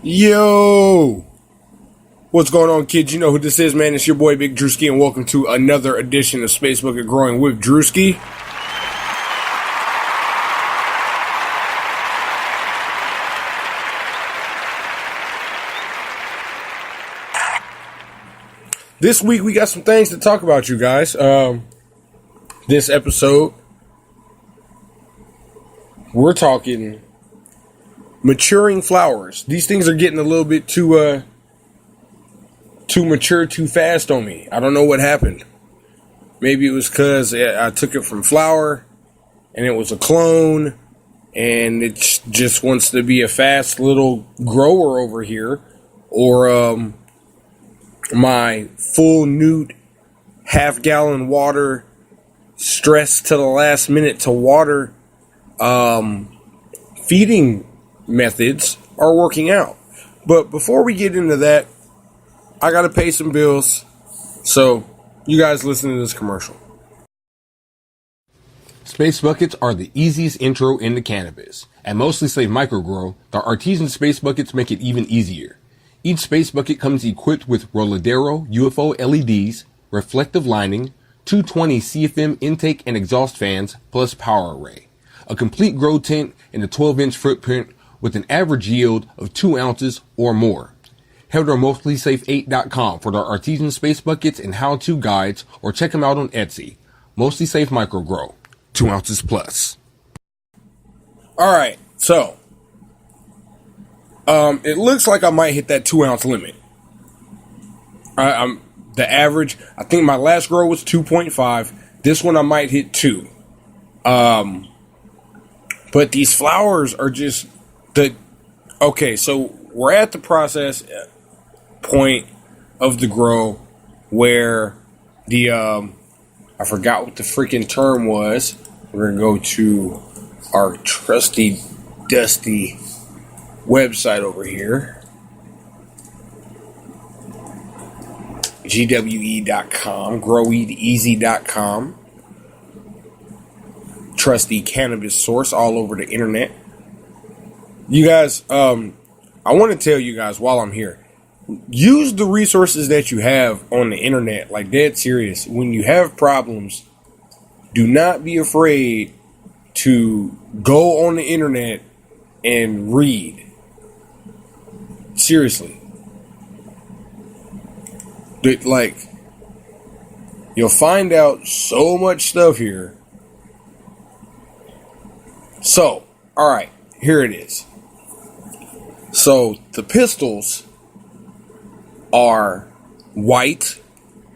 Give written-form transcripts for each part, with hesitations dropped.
Yo! What's going on, kids? You know who this is, man. It's your boy, Big Drewski, and welcome to another edition of Space Bucket Growing with Drewski. This week, we got some things to talk about, you guys. This episode, we're talking maturing flowers. These things are getting a little bit too mature too fast on me. I don't know what happened. Maybe it was because I took it from flower and it was a clone and it just wants to be a fast little grower over here, or my full newt half-gallon water stressed to the last minute to water feeding methods are working out. But before we get into that, I gotta pay some bills, so you guys listen to this commercial. Space buckets are the easiest intro into cannabis. At Mostly Safe Microgrow, the artisan space buckets make it even easier. Each space bucket comes equipped with Roladero UFO LEDs, reflective lining, 220 CFM intake and exhaust fans, plus power array. A complete grow tent and a 12-inch footprint with an average yield of 2 ounces or more. Head to MostlySafe8.com for their artisan space buckets and how-to guides, or check them out on Etsy. Mostly Safe Microgrow, 2 ounces plus. Alright, so it looks like I might hit that 2 ounce limit. I'm the average. I think my last grow was 2.5. This one I might hit 2. But these flowers are just okay. So we're at the process point of the grow where the I forgot what the freaking term was. We're gonna go to our trusty, dusty website over here, gwe.com, groweateasy.com, trusty cannabis source all over the internet. You guys, I want to tell you guys while I'm here, use the resources that you have on the internet, like dead serious. When you have problems, do not be afraid to go on the internet and read. Seriously. Like, you'll find out so much stuff here. So, alright, here it is. So, the pistils are white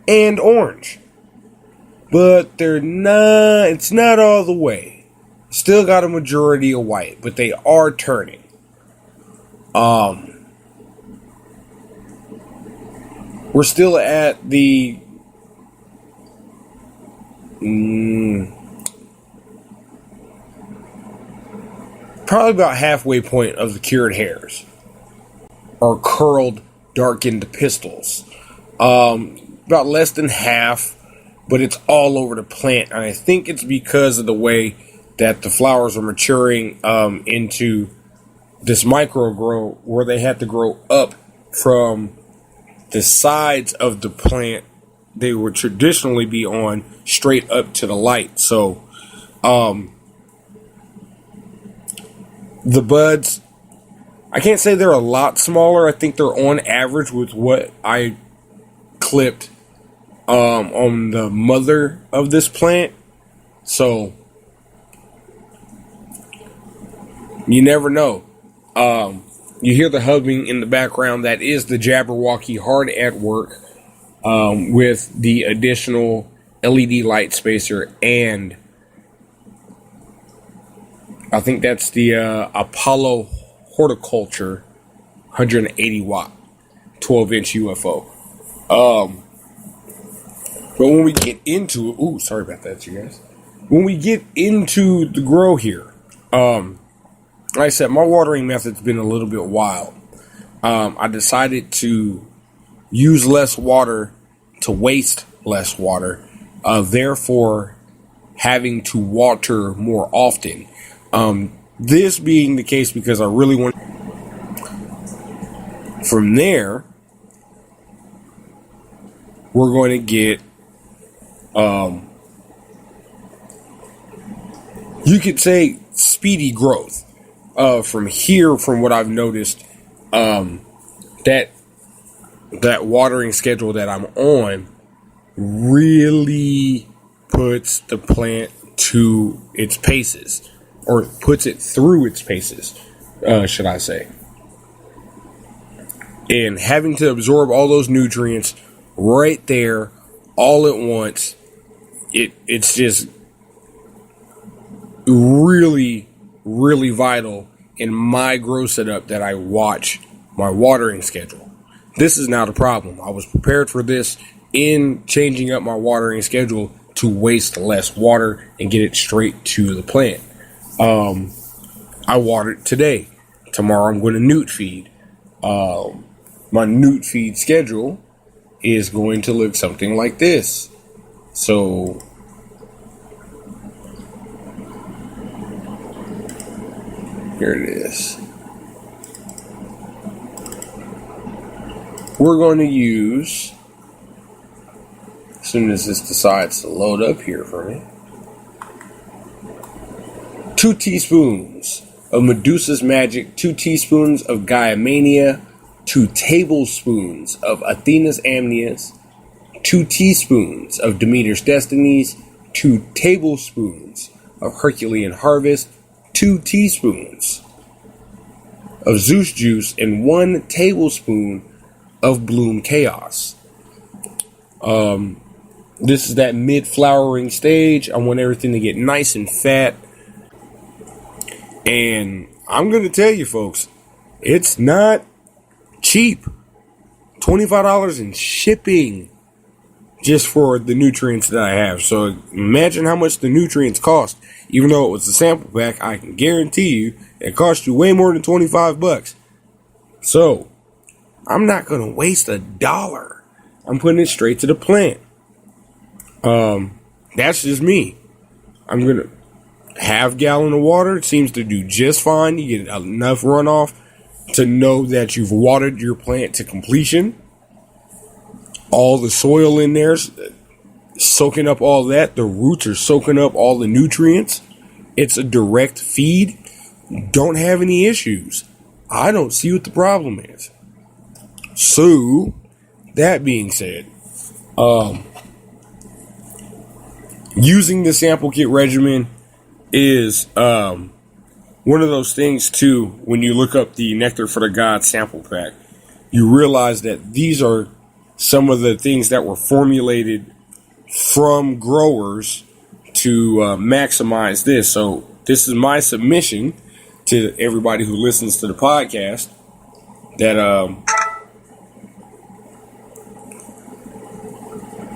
and orange. But it's not all the way. Still got a majority of white, but they are turning. We're still at the probably about halfway point of the cured hairs, or curled, darkened pistils. About less than half, but it's all over the plant, and I think it's because of the way that the flowers are maturing into this micro grow, where they have to grow up from the sides of the plant they would traditionally be on straight up to the light. So the buds, I can't say they're a lot smaller. I think they're on average with what I clipped on the mother of this plant. So you never know. You hear the humming in the background. That is the Jabberwocky hard at work with the additional LED light spacer, and I think that's the Apollo Horticulture 180 watt 12-inch UFO. But when we get into it, ooh, sorry about that, you guys. When we get into the grow here, like I said, my watering method's been a little bit wild. I decided to use less water, to waste less water, therefore having to water more often. This being the case because I really want... From there, we're going to get, you could say, speedy growth. From here, from what I've noticed, that watering schedule that I'm on really puts the plant to its paces, or puts it through its paces, should I say. And having to absorb all those nutrients right there, all at once, it's just really, really vital in my grow setup that I watch my watering schedule. This is now the problem. I was prepared for this in changing up my watering schedule to waste less water and get it straight to the plant. I watered today. Tomorrow I'm going to newt feed. My newt feed schedule is going to look something like this. So here it is. We're going to use, as soon as this decides to load up here for me, 2 teaspoons of Medusa's Magic, 2 teaspoons of Gaiamania, 2 tablespoons of Athena's Amnias, 2 teaspoons of Demeter's Destinies, 2 tablespoons of Herculean Harvest, 2 teaspoons of Zeus Juice, and 1 tablespoon of Bloom Chaos. This is that mid-flowering stage. I want everything to get nice and fat. And I'm going to tell you, folks, it's not cheap. $25 in shipping just for the nutrients that I have. So imagine how much the nutrients cost. Even though it was a sample pack, I can guarantee you it cost you way more than $25. So I'm not going to waste $1. I'm putting it straight to the plant. That's just me. I'm going to half gallon of water. It seems to do just fine. You get enough runoff to know that you've watered your plant to completion. All the soil in there's soaking up all that. The roots are soaking up all the nutrients. It's a direct feed. Don't have any issues. I don't see what the problem is. So, that being said, using the sample kit regimen is one of those things too. When you look up the Nectar for the Gods sample pack, you realize that these are some of the things that were formulated from growers to maximize this. So this is my submission to everybody who listens to the podcast, that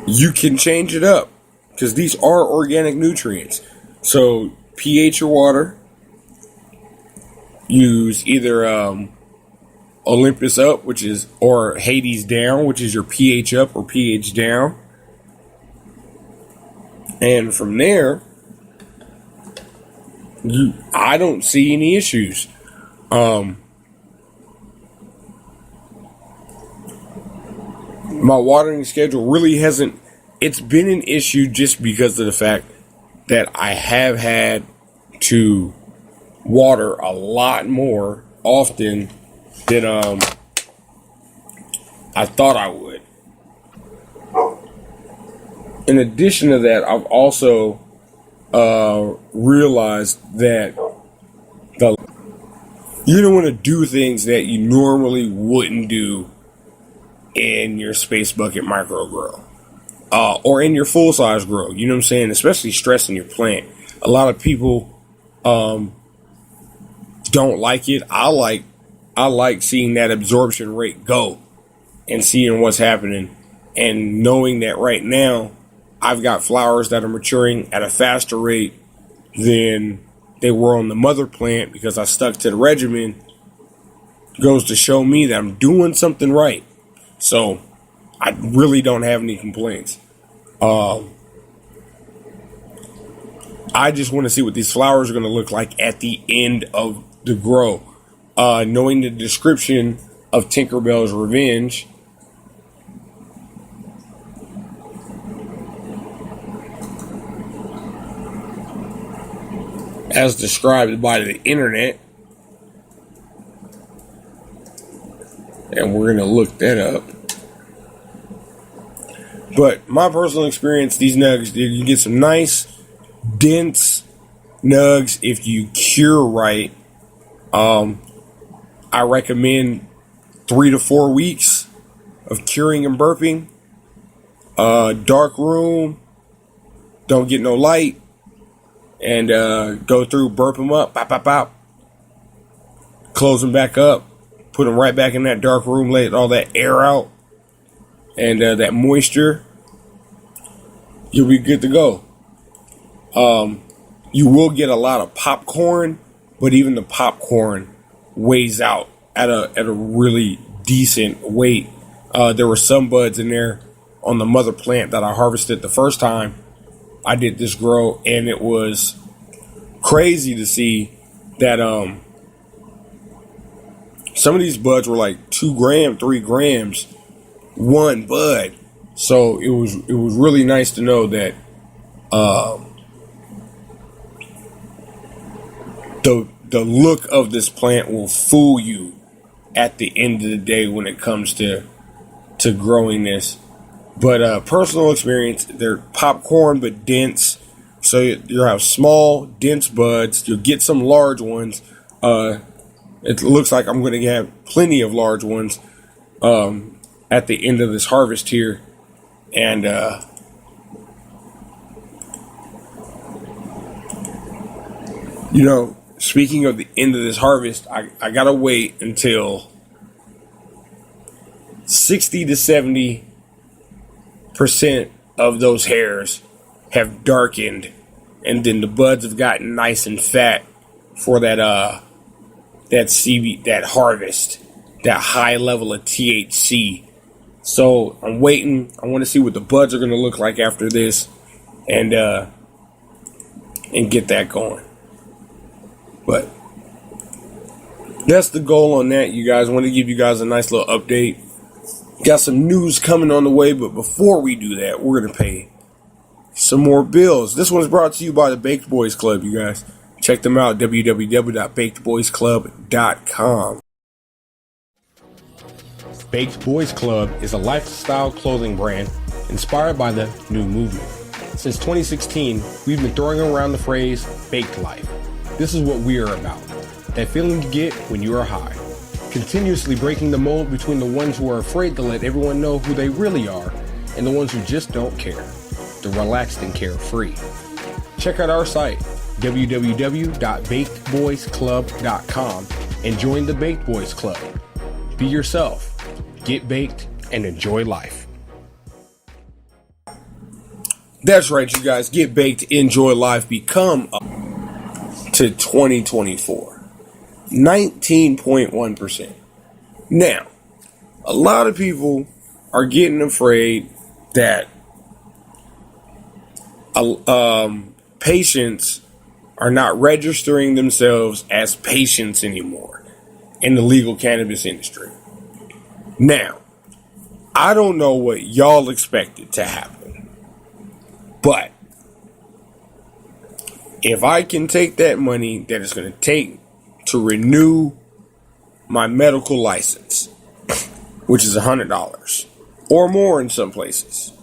you can change it up, because these are organic nutrients. So pH your water. Use either Olympus up, or Hades down, which is your pH up or pH down. And from there, I don't see any issues. My watering schedule really hasn't. It's been an issue just because of the fact that I have had to water a lot more often than I thought I would. In addition to that, I've also realized that you don't want to do things that you normally wouldn't do in your space bucket micro grow, or in your full size grow. You know what I'm saying? Especially stressing your plant. A lot of people don't like it. I like seeing that absorption rate go and seeing what's happening, and knowing that right now I've got flowers that are maturing at a faster rate than they were on the mother plant because I stuck to the regimen, goes to show me that I'm doing something right. So I really don't have any complaints. I just want to see what these flowers are going to look like at the end of the grow. Knowing the description of Tinkerbell's Revenge. As described by the internet. And we're going to look that up. But my personal experience, these nugs, you get some nice, dense nugs if you cure right. I recommend 3 to 4 weeks of curing and burping. Dark room, don't get no light, and go through, burp them up, pop, pop, pop, close them back up, put them right back in that dark room, let all that air out and that moisture. You'll be good to go. You will get a lot of popcorn, but even the popcorn weighs out at a really decent weight. There were some buds in there on the mother plant that I harvested the first time I did this grow, and it was crazy to see that some of these buds were like 2 grams, 3 grams, one bud. So it was really nice to know that the look of this plant will fool you at the end of the day when it comes to growing this. But personal experience, they're popcorn but dense. So you'll have small, dense buds. You'll get some large ones. It looks like I'm going to have plenty of large ones at the end of this harvest here. And speaking of the end of this harvest, I got to wait until 60 to 70% of those hairs have darkened, and then the buds have gotten nice and fat for that that harvest, that high level of THC. So I'm waiting. I want to see what the buds are going to look like after this, and get that going. But that's the goal on that, you guys. I want to give you guys a nice little update. Got some news coming on the way, but before we do that, we're going to pay some more bills. This one's brought to you by the Baked Boys Club, you guys. Check them out, www.bakedboysclub.com. Baked Boys Club is a lifestyle clothing brand inspired by the new movement. Since 2016, we've been throwing around the phrase baked life. This is what we are about. That feeling you get when you are high. Continuously breaking the mold between the ones who are afraid to let everyone know who they really are and the ones who just don't care. The relaxed and carefree. Check out our site, www.bakedboysclub.com, and join the Baked Boys Club. Be yourself, get baked, and enjoy life. That's right, you guys. Get baked, enjoy life, become up to 2024. 19.1%. Now, a lot of people are getting afraid that patients are not registering themselves as patients anymore in the legal cannabis industry. Now, I don't know what y'all expected to happen, but if I can take that money that it's going to take to renew my medical license, which is $100 or more in some places,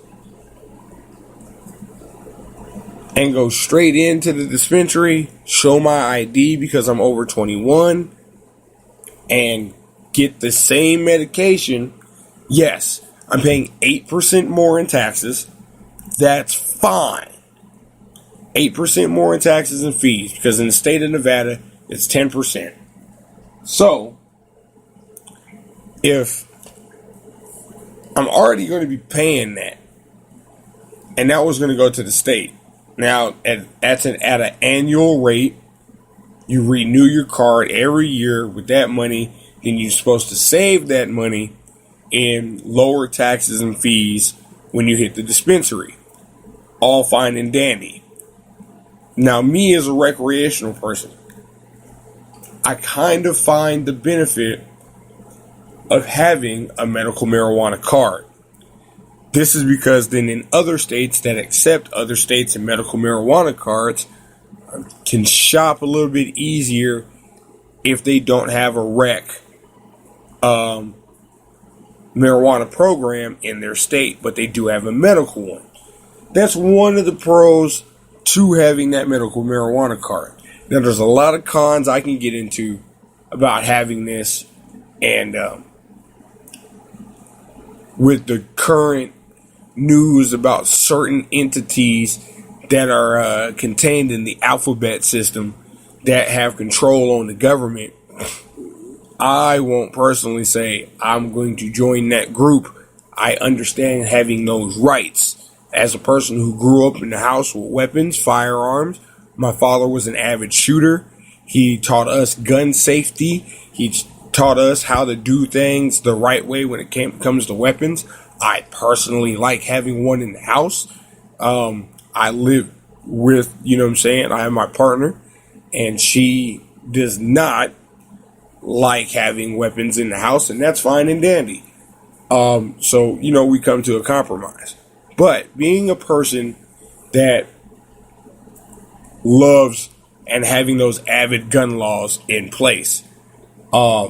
and go straight into the dispensary, show my ID because I'm over 21, and get the same medication, yes, I'm paying 8% more in taxes. That's fine. 8% more in taxes and fees, because in the state of Nevada, it's 10%. So, if I'm already going to be paying that, and that was going to go to the state, now that's at an annual rate. You renew your card every year with that money, then you're supposed to save that money in lower taxes and fees when you hit the dispensary. All fine and dandy. Now, me as a recreational person, I kind of find the benefit of having a medical marijuana card. This is because then in other states that accept other states and medical marijuana cards can shop a little bit easier if they don't have a rec marijuana program in their state, but they do have a medical one. That's one of the pros to having that medical marijuana card. Now, there's a lot of cons I can get into about having this, and with the current news about certain entities that are contained in the alphabet system that have control on the government, I won't personally say I'm going to join that group. I understand having those rights. As a person who grew up in the house with weapons, firearms, my father was an avid shooter. He taught us gun safety. He taught us how to do things the right way when it comes to weapons. I personally like having one in the house. I live with, I have my partner, and she does not like having weapons in the house, and that's fine and dandy. So, we come to a compromise. But being a person that loves and having those avid gun laws in place, I'd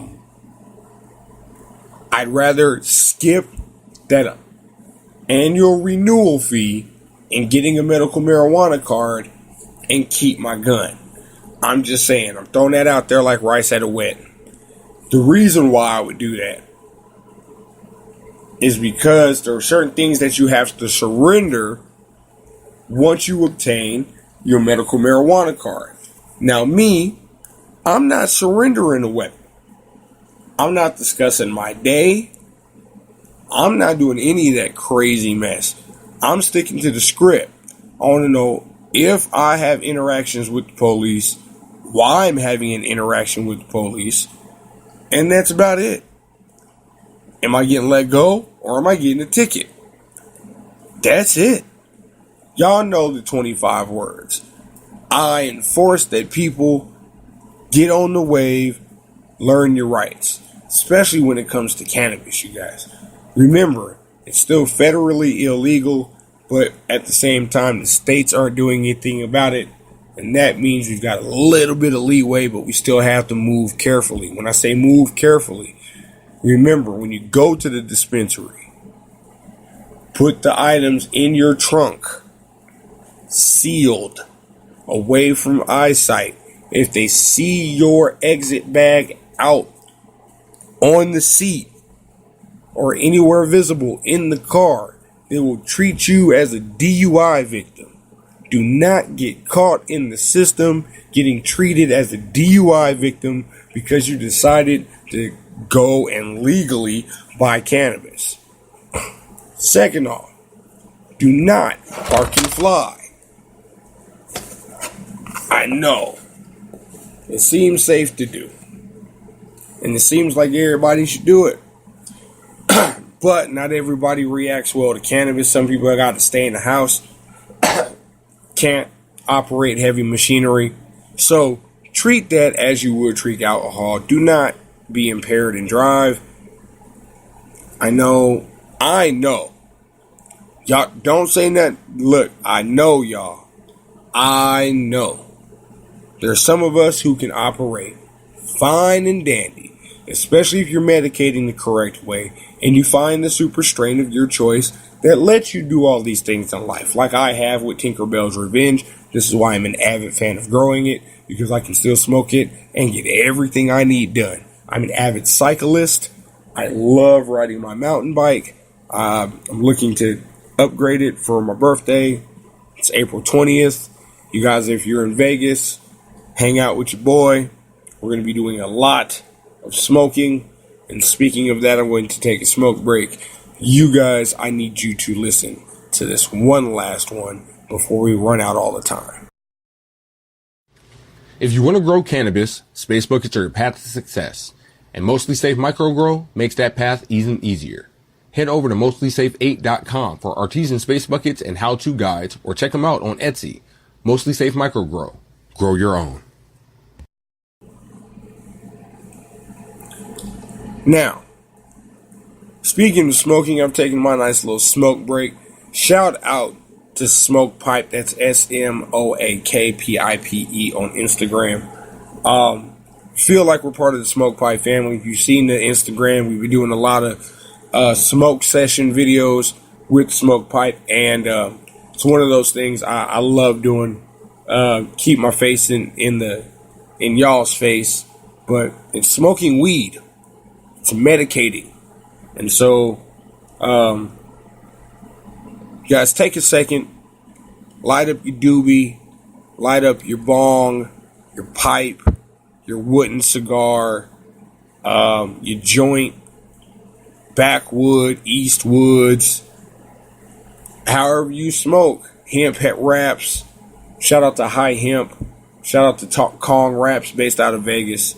rather skip that annual renewal fee and getting a medical marijuana card and keep my gun. I'm just saying, I'm throwing that out there like rice at a wedding. The reason why I would do that is because there are certain things that you have to surrender once you obtain your medical marijuana card. Now, I'm not surrendering a weapon. I'm not discussing my day. I'm not doing any of that crazy mess. I'm sticking to the script. I want to know if I have interactions with the police, why I'm having an interaction with the police, and that's about it. Am I getting let go or am I getting a ticket? That's it. Y'all know the 25 words. I enforce that people get on the wave, learn your rights, especially when it comes to cannabis, you guys. Remember, it's still federally illegal, but at the same time, the states aren't doing anything about it. And that means we've got a little bit of leeway, but we still have to move carefully. When I say move carefully, remember, when you go to the dispensary, put the items in your trunk, sealed, away from eyesight. If they see your exit bag out on the seat or anywhere visible in the car, they will treat you as a DUI victim. Do not get caught in the system getting treated as a DUI victim because you decided to go and legally buy cannabis. Second off, do not park and fly. I know it seems safe to do, and it seems like everybody should do it, but not everybody reacts well to cannabis. Some people got to stay in the house, can't operate heavy machinery, so treat that as you would treat alcohol. Do not be impaired and drive. I know. Y'all don't say that. Look, I know y'all. I know. There's some of us who can operate fine and dandy, especially if you're medicating the correct way and you find the super strain of your choice that lets you do all these things in life, like I have with Tinkerbells Revenge. This is why I'm an avid fan of growing it, because I can still smoke it and get everything I need done. I'm an avid cyclist. I love riding my mountain bike. I'm looking to upgrade it for my birthday. It's April 20th. You guys, if you're in Vegas, hang out with your boy. We're going to be doing a lot of smoking. And speaking of that, I'm going to take a smoke break. You guys, I need you to listen to this one last one before we run out all the time. If you want to grow cannabis, Space Buckets are your path to success. And Mostly Safe Microgrow makes that path even easier. Head over to mostlysafe8.com for artisan space buckets and how-to guides, or check them out on Etsy. Mostly Safe Microgrow. Grow your own. Now, Speaking of smoking, I'm taking my nice little smoke break. Shout out to Smoke Pipe. That's SMOAKPIPE on Instagram. Feel like we're part of the Smoke Pipe family. If you've seen the Instagram, we've been doing a lot of smoke session videos with Smoke Pipe, and it's one of those things I love doing. Keep my face in y'all's face, but it's smoking weed. It's medicating, and so you guys take a second, light up your doobie, light up your bong, your pipe, your wooden cigar, your joint, backwood, eastwoods, however you smoke, hemp het wraps. Shout out to High Hemp. Shout out to Kong Wraps based out of Vegas.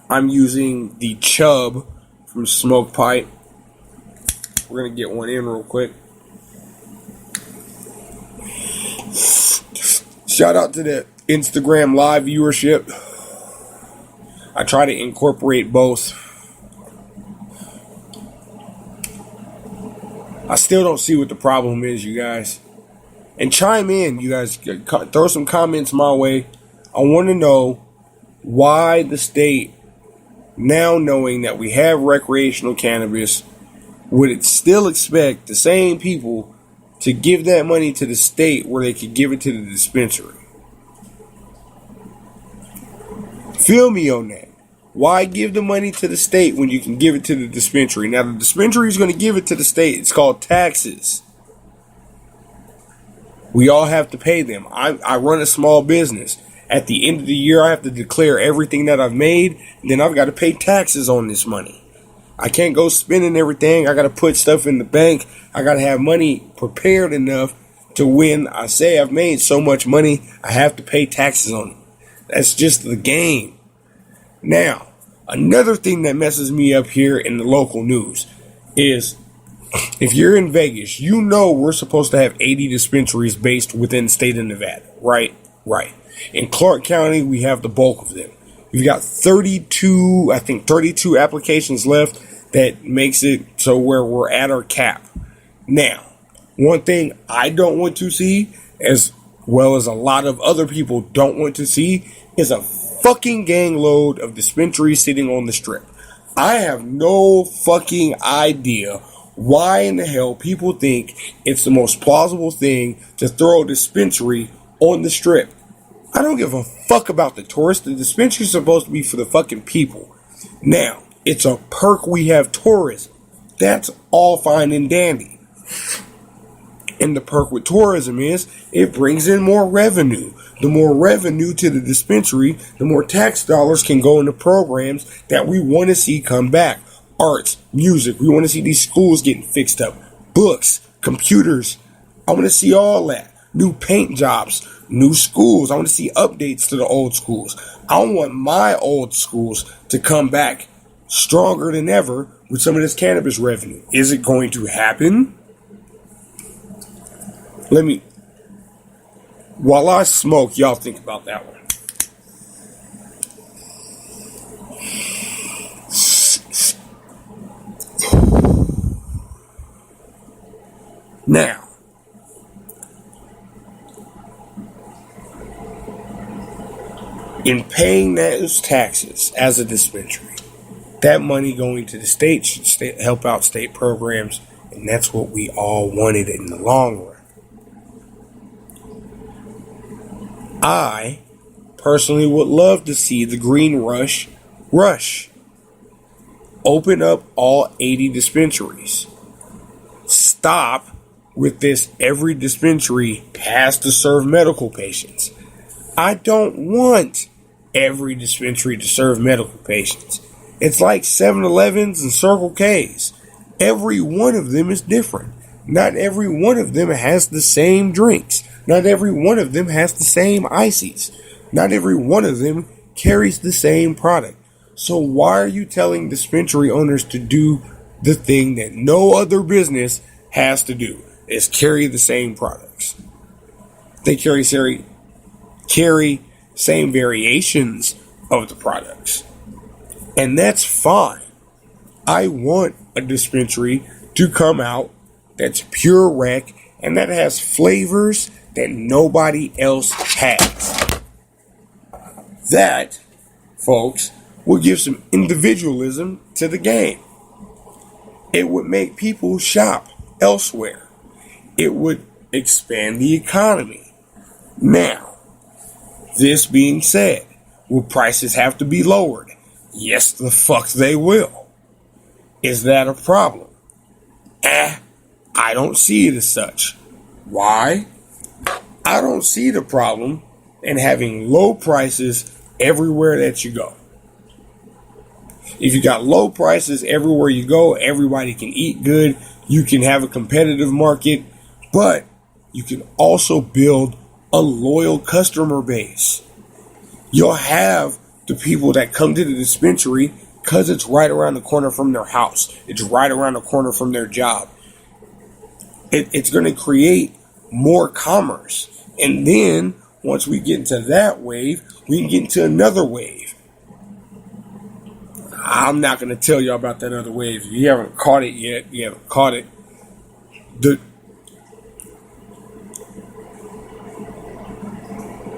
I'm using the Chub from Smoke Pipe. We're going to get one in real quick. Shout out to the Instagram live viewership. I try to incorporate both. I still don't see what the problem is, you guys. And chime in, you guys. Throw some comments my way. I want to know why the state, now knowing that we have recreational cannabis, would it still expect the same people to give that money to the state where they could give it to the dispensary? Feel me on that. Why give the money to the state when you can give it to the dispensary? Now, the dispensary is going to give it to the state. It's called taxes. We all have to pay them. I run a small business. At the end of the year, I have to declare everything that I've made, and then I've got to pay taxes on this money. I can't go spending everything. I got to put stuff in the bank. I got to have money prepared enough to when I say I've made so much money, I have to pay taxes on it. That's just the game. Now, another thing that messes me up here in the local news is if you're in Vegas, you know we're supposed to have 80 dispensaries based within the state of Nevada, right? Right. In Clark County, we have the bulk of them. We've got 32 applications left that makes it so where we're at our cap. Now, one thing I don't want to see, as well as a lot of other people don't want to see, is a fucking gang load of dispensaries sitting on the strip. I have no fucking idea why in the hell people think it's the most plausible thing to throw a dispensary on the strip. I don't give a fuck about the tourists. The dispensary is supposed to be for the fucking people. Now, it's a perk we have tourism. That's all fine and dandy. And the perk with tourism is it brings in more revenue. The more revenue to the dispensary, the more tax dollars can go into programs that we want to see come back. Arts, music. We want to see these schools getting fixed up. Books, computers. I want to see all that. New paint jobs, new schools. I want to see updates to the old schools. I want my old schools to come back stronger than ever with some of this cannabis revenue. Is it going to happen? While I smoke, y'all think about that one. Now, in paying those taxes as a dispensary, that money going to the state should help out state programs, and that's what we all wanted in the long run. I personally would love to see the Green Rush. Open up all 80 dispensaries. Stop with this every dispensary has to serve medical patients. I don't want every dispensary to serve medical patients. It's like 7-Elevens and Circle K's. Every one of them is different. Not every one of them has the same drinks. Not every one of them has the same ices. Not every one of them carries the same product. So why are you telling dispensary owners to do the thing that no other business has to do? Is carry the same products. They carry same variations of the products. And that's fine. I want a dispensary to come out that's pure rec and that has flavors that nobody else has. That, folks, will give some individualism to the game. It would make people shop elsewhere. It would expand the economy. Now, this being said, will prices have to be lowered? Yes, the fuck they will. Is that a problem? I don't see it as such. Why? I don't see the problem in having low prices everywhere that you go. If you got low prices everywhere you go, everybody can eat good, you can have a competitive market, but you can also build a loyal customer base. You'll have the people that come to the dispensary because it's right around the corner from their house. It's right around the corner from their job. It's going to create more commerce. And then, once we get into that wave, we can get into another wave. I'm not going to tell y'all about that other wave. If you haven't caught it yet, you haven't caught it.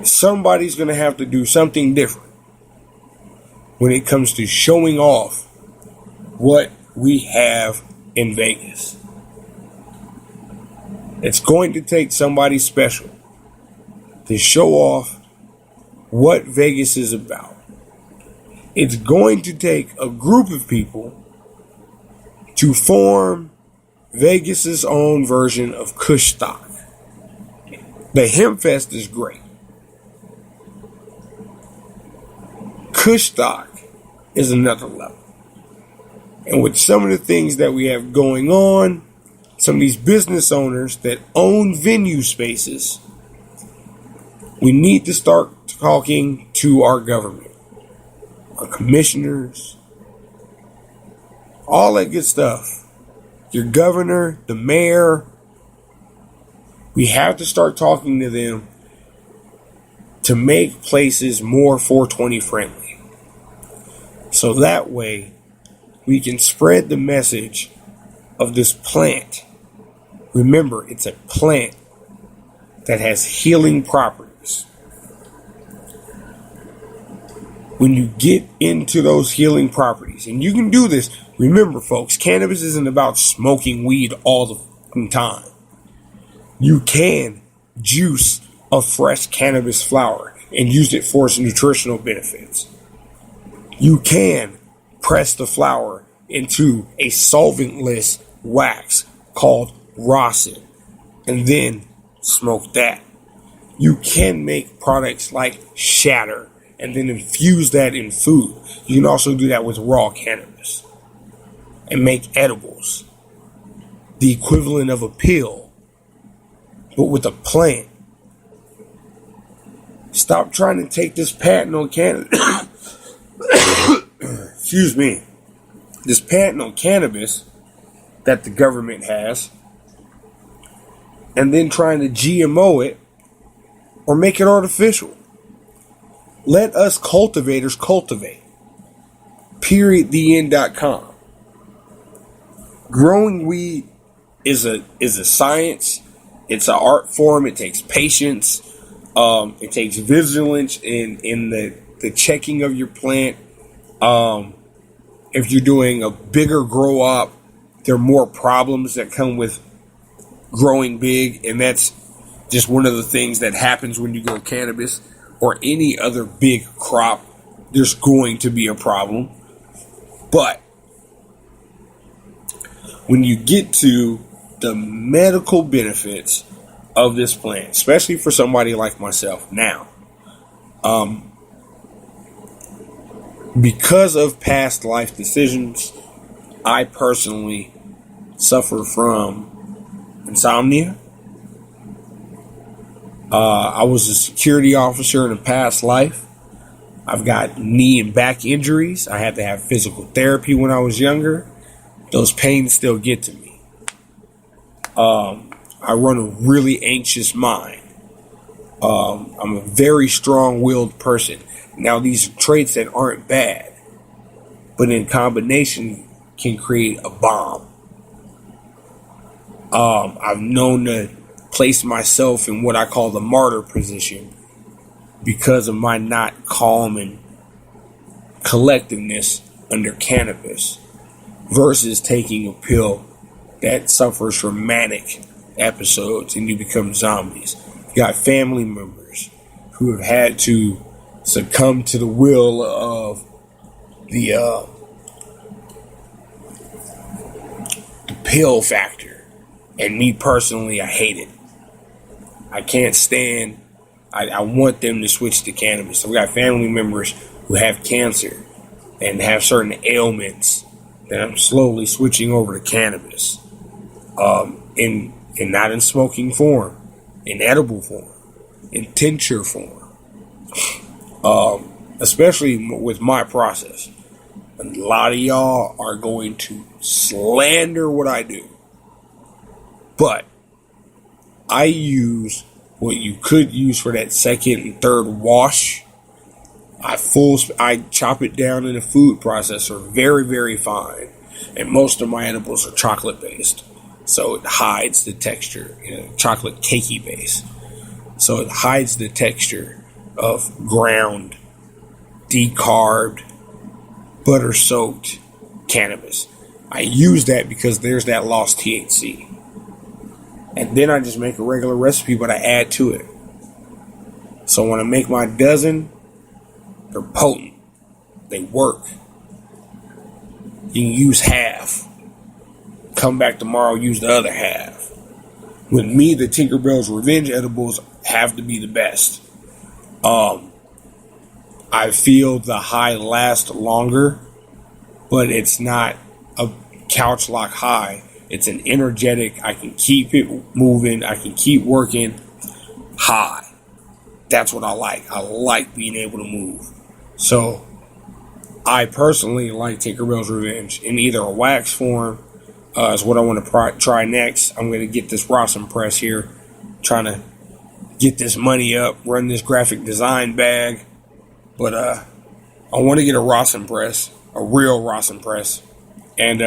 Somebody's going to have to do something different when it comes to showing off what we have in Vegas. It's going to take somebody special to show off what Vegas is about. It's going to take a group of people to form Vegas's own version of Kush Stock. The Hempfest is great. Kush Stock is another level. And with some of the things that we have going on, some of these business owners that own venue spaces, we need to start talking to our government, our commissioners, all that good stuff. Your governor, the mayor, we have to start talking to them to make places more 420 friendly. So that way we can spread the message of this plant. Remember, it's a plant that has healing properties. When you get into those healing properties, and you can do this, remember folks, cannabis isn't about smoking weed all the time. You can juice a fresh cannabis flower and use it for its nutritional benefits. You can press the flower into a solventless wax called rosin and then smoke that. You can make products like shatter and then infuse that in food. You can also do that with raw cannabis and make edibles, the equivalent of a pill, but with a plant. Stop trying to take this patent on cannabis. Excuse me. This patent on cannabis that the government has, and then trying to GMO it or make it artificial. Let us cultivators cultivate. .com. Growing weed is a science. It's an art form. It takes patience. It takes vigilance in the checking of your plant. If you're doing a bigger grow up, there are more problems that come with growing big, and that's just one of the things that happens when you grow cannabis or any other big crop. There's going to be a problem. But when you get to the medical benefits of this plant, especially for somebody like myself now, because of past life decisions, I personally suffer from insomnia. I was a security officer in a past life. I've got knee and back injuries. I had to have physical therapy when I was younger. Those pains still get to me. I run a really anxious mind. I'm a very strong-willed person. Now, these are traits that aren't bad, but in combination can create a bomb. I've known to place myself in what I call the martyr position because of my not calm and collectiveness under cannabis versus taking a pill that suffers from manic episodes and you become zombies. You got family members who have had to succumb to the will of the pill factor. And me personally, I hate it. I can't stand. I want them to switch to cannabis. I've got family members who have cancer and have certain ailments that I'm slowly switching over to cannabis. In not in smoking form, in edible form, in tincture form. Especially with my process. A lot of y'all are going to slander what I do. But I use what you could use for that second and third wash. I chop it down in a food processor very, very fine. And most of my edibles are chocolate based. So it hides the texture, chocolate cakey base. So it hides the texture of ground, decarbed, butter soaked cannabis. I use that because there's that lost THC. And then I just make a regular recipe, but I add to it. So when I make my dozen, they're potent. They work. You can use half. Come back tomorrow, use the other half. With me, the Tinkerbells Revenge edibles have to be the best. I feel the high last longer, but it's not a couch lock high. It's an energetic, I can keep it moving, I can keep working high. That's what I like. I like being able to move. So, I personally like Tinkerbell's Revenge in either a wax form, is what I want to try next. I'm going to get this Rossum press here, trying to get this money up, run this graphic design bag. But I want to get a Rossum press, a real Rossum press, and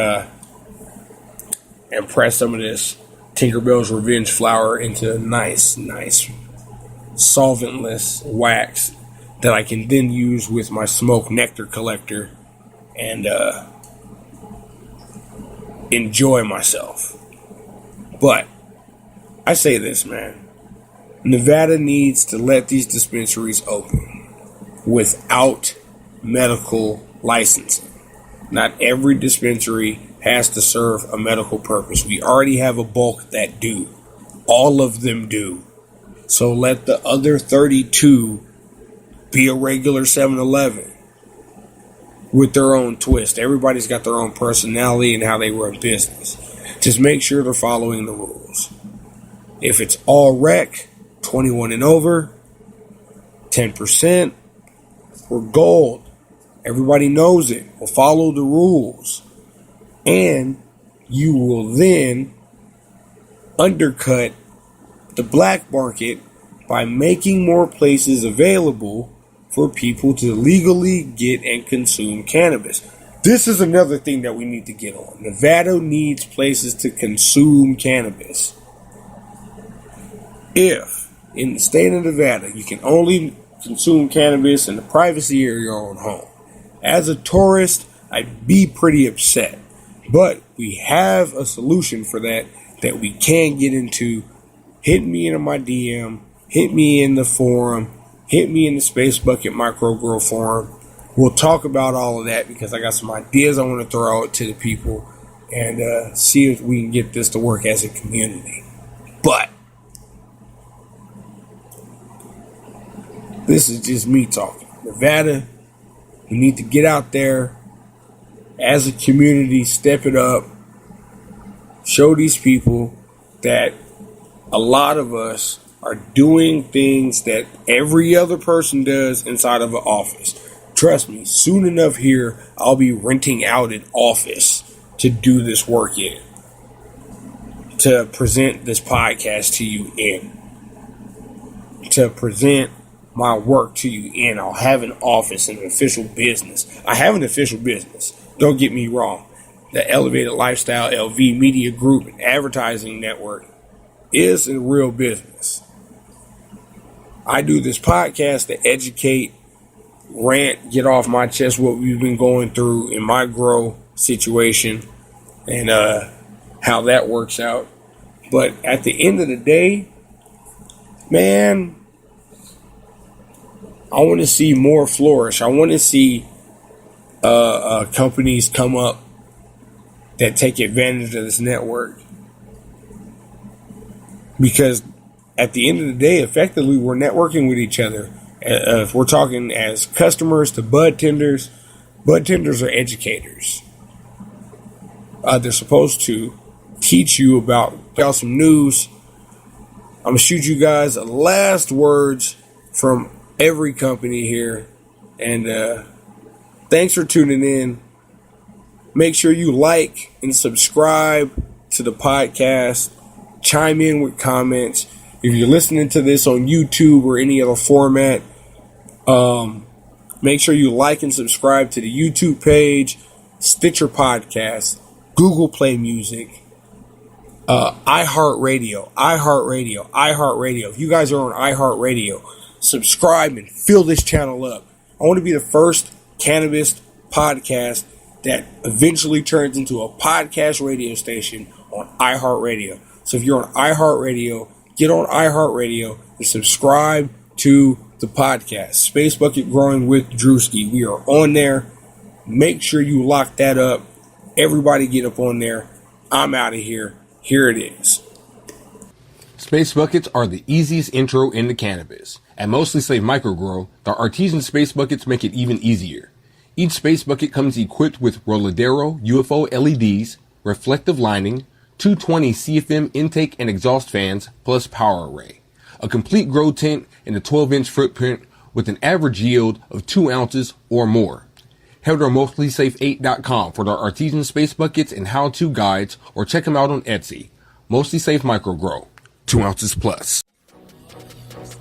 press some of this Tinkerbell's Revenge flour into a nice solventless wax that I can then use with my smoke nectar collector and enjoy myself. But I say this, man. Nevada needs to let these dispensaries open without medical licensing. Not every dispensary has to serve a medical purpose. We already have a bulk that do. All of them do. So let the other 32 be a regular 7-Eleven with their own twist. Everybody's got their own personality and how they run business. Just make sure they're following the rules. If it's all rec, 21 and over, 10%, we're gold. Everybody knows it. We'll follow the rules. And you will then undercut the black market by making more places available for people to legally get and consume cannabis. This is another thing that we need to get on. Nevada needs places to consume cannabis. If in the state of Nevada you can only consume cannabis in the privacy of your own home, as a tourist, I'd be pretty upset. But we have a solution for that we can get into. Hit me in my DM, hit me in the forum, hit me in the Space Bucket Microgrow forum. We'll talk about all of that because I got some ideas I want to throw out to the people and see if we can get this to work as a community. But this is just me talking. Nevada, we need to get out there as a community, step it up, show these people that a lot of us are doing things that every other person does inside of an office. Trust me, soon enough here, I'll be renting out an office to do this work in, to present this podcast to you in, to present my work to you in. I'll have an office and an official business. I have an official business. Don't get me wrong. the Elevated Lifestyle LV Media Group and Advertising Network is a real business. I do this podcast to educate, rant, get off my chest what we've been going through in my grow situation and how that works out. But at the end of the day, man, I want to see more flourish. I want to see companies come up that take advantage of this network. Because at the end of the day, effectively, we're networking with each other. If we're talking as customers to bud tenders are educators. They're supposed to teach you about some news. I'm going to shoot you guys last words from every company here. And thanks for tuning in. Make sure you like and subscribe to the podcast. Chime in with comments. If you're listening to this on YouTube or any other format, make sure you like and subscribe to the YouTube page, Stitcher Podcast, Google Play Music, iHeartRadio. If you guys are on iHeartRadio, subscribe and fill this channel up. I want to be the first cannabis podcast that eventually turns into a podcast radio station on iHeartRadio. So if you're on iHeartRadio, get on iHeartRadio and subscribe to the podcast, Space Bucket Growing with Drewski. We are on there. Make sure you lock that up. Everybody get up on there. I'm out of here. Here it is. Space buckets are the easiest intro into cannabis. At Mostly Safe Microgrow, the artisan space buckets make it even easier. Each space bucket comes equipped with Roladero UFO LEDs, reflective lining, 220 CFM intake and exhaust fans, plus power array. A complete grow tent and a 12-inch footprint with an average yield of 2 ounces or more. Head to MostlySafe8.com for their artisan space buckets and how-to guides, or check them out on Etsy. Mostly Safe Microgrow, 2 ounces plus.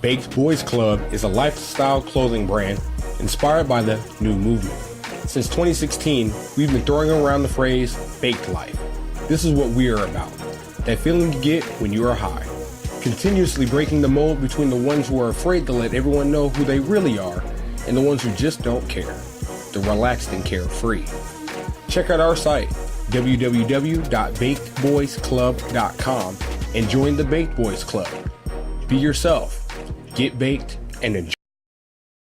Baked Boys Club is a lifestyle clothing brand inspired by the new movement. Since 2016, we've been throwing around the phrase baked life. This is what we are about. That feeling you get when you are high. Continuously breaking the mold between the ones who are afraid to let everyone know who they really are and the ones who just don't care. The relaxed and carefree. Check out our site, www.bakedboysclub.com, and join the Baked Boys Club. Be yourself, get baked, and enjoy.